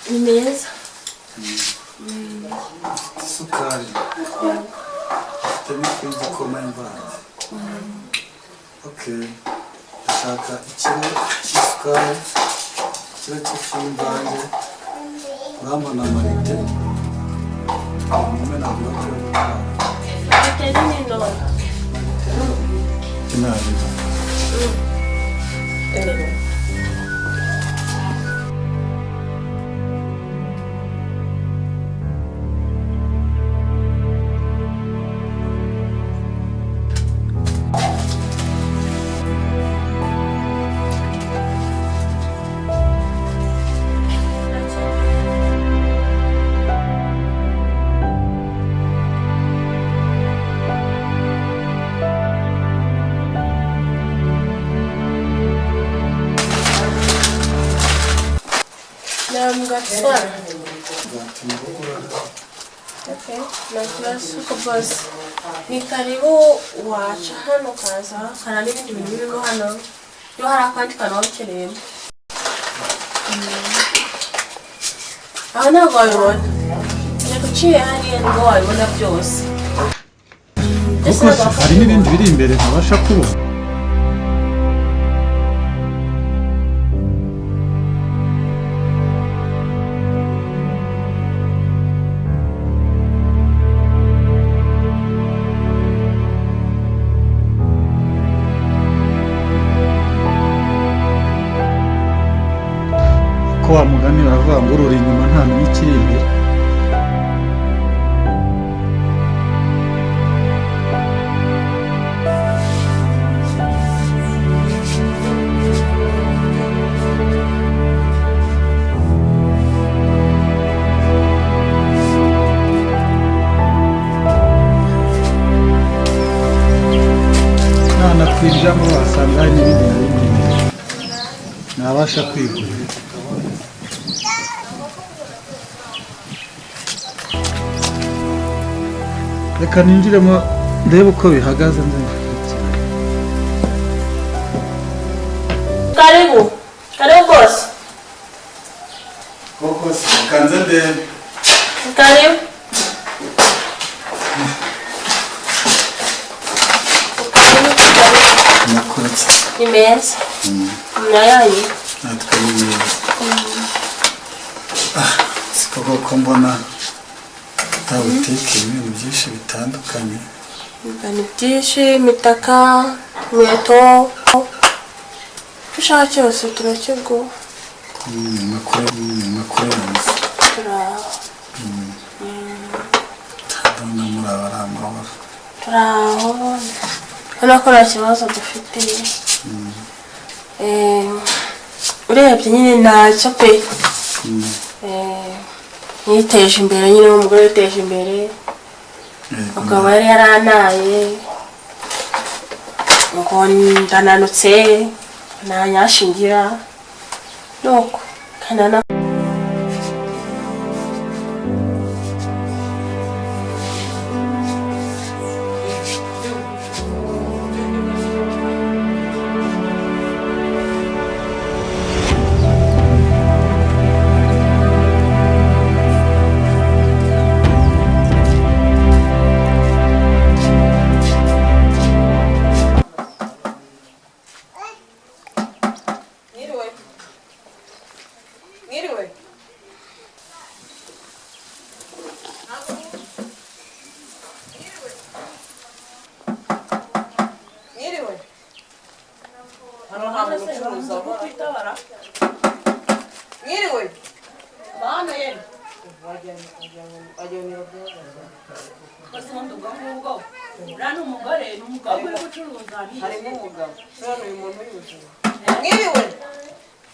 Mesa. Sukari. Também fez de comer em base. Ok. Shaka ikiro cy'isukari, ikiro cy'ifu y'imvange, uramba na marite, umwe na bloke yo gutwara. Marite ni ndogo. Kinariba. Okay, na class ko boss. Ni karibu wacha hano kaza kana n'ibindi bintu birimo hano yo hari akandi kantu wakeneye. Ntabwo wabibona. Reka uciye hariya ngo wabibona byose. Hari n'ibindi biri imbere ntabasha kubona. Ko wa mugani baravuga ngo ururi inyuma nta n'ikiri imbere. Kwinjiramo wasanga hari n'ibindi na bimwe nabasha kwigurira. Reka ninjiremo ndebe uko bihagaze Karibu boss. Koko kanze ndebe. Karibu. Nakuretse. Imeza. Nayayi. Natwe ni. Siko ko mbona butike ibintu byinshi bitandukanye. Ibintu byinshi, imitaka, inkweto, ushaka cyose turakiguha. Makuru yanze. Ndabona muri abari amahoro. Turaho, hano ko nta kibazo dufite. Urebye nyine ntacyo pe. Yiteje imbere nyine umugore yiteje imbere. Ukaba yari yaranaye ngo ndananutse ntanyashingira nuko kanana.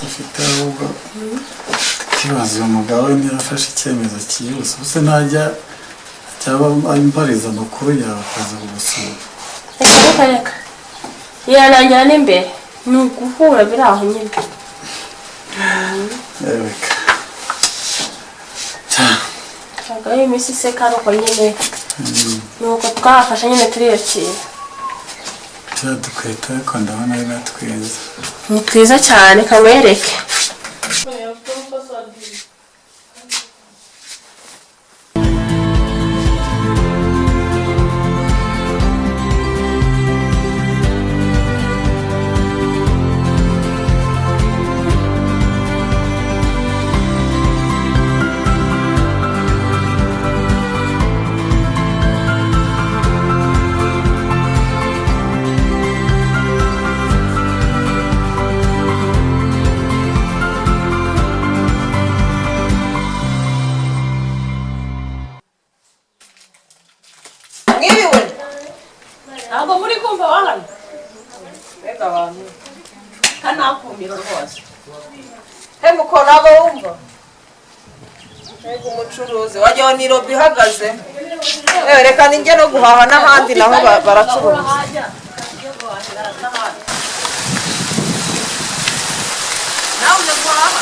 Afite ahubwo ikibazo umugabo we ntiyafashe icyemezo cyihuse, gusa ntajya cyaba impariza amakuru yawe akaza kugusura. Reka yarangira n'imbere ni uguhura biri aho nyine. Reka ntabwo ari iminsi iseka nuko nyine nuko twafashe nyine turiyakira. Dukwita ariko ndabona ari natwiza. Ni twiza cyane kamwereke. Ntabwo muri kumva wahano reka abantu kanakumiro rwose hemuko ntabwo wumva reka umucuruzi wajyaho ni Robi ihagaze reka ninjye no guhaha n'ahandi naho baracuruza nawe uje guhaha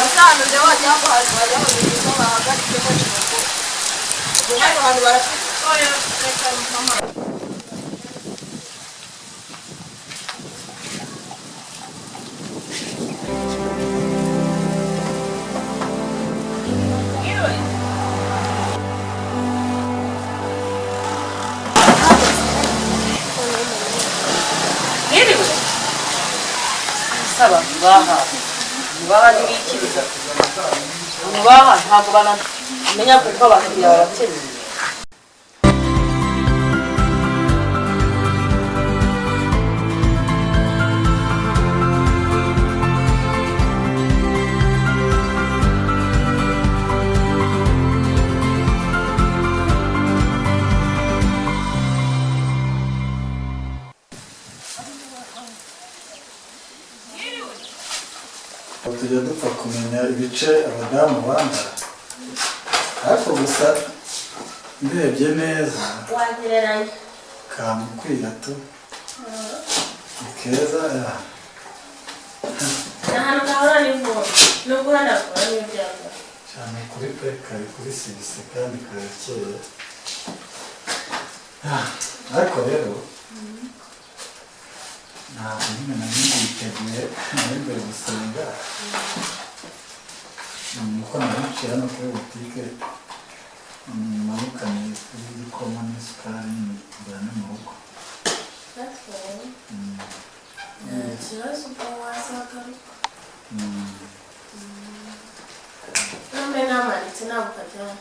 usanga uje wajya guhaha wajyaho ibintu bahagarikemo hano hantu baracuruza. Baha n'ibikiriza baha ntabwo banamenya kuko abakiriya barakennye. Tujya dupfa kumenya ibice abadamu bambara, ariko gusa ndebye neza kamukwira tu ni keza. Ahantu kahora n'imvura nubwo hanakora n'ibyago cyane kuri pe kari kuri sibisi kandi karakeye. Ariko rero ntabwo nyine nari yiteguye nari mbere gusenga nuko nari hano kuri butike manukanye kuri igikoma n'isukari njyane mu rugo. ikibazo ubwo wazagaruka none nta namanitse nabo kajyana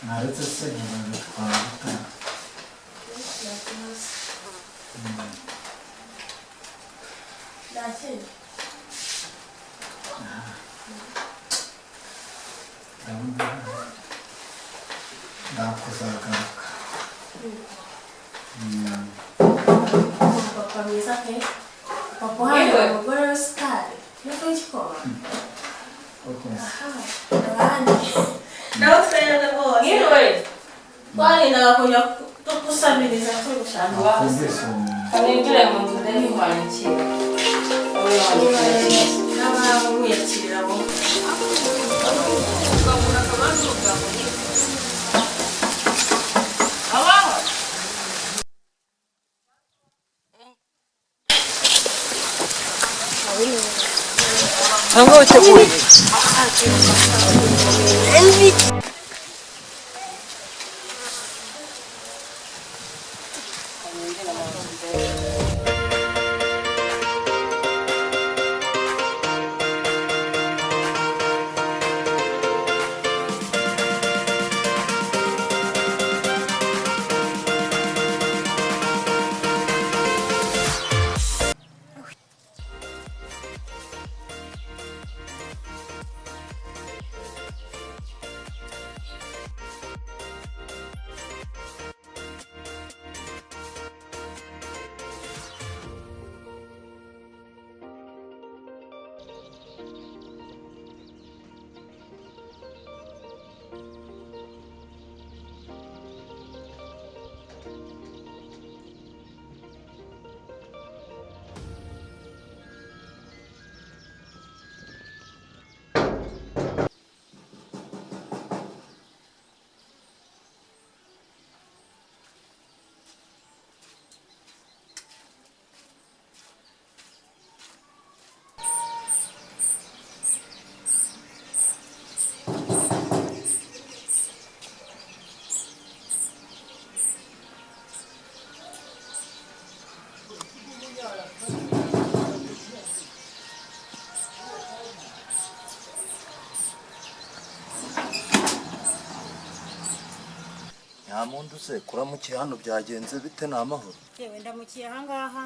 naretse se nyuma twagutana ndakeye ndakuzagaruka papa mwiza pe papa uhaye umugore w'isitari niko ikikoma abandi nawe twende rwose twarindaga kujya dusabiriza turi gushaka kanigire mu nzu ndende kwandikira n'ababo wiyakirira bo cyangwa witeguye Nyamundu se kuramukiye hano byagenze bite n'amahoro? Yewe ndamukiye aha ngaha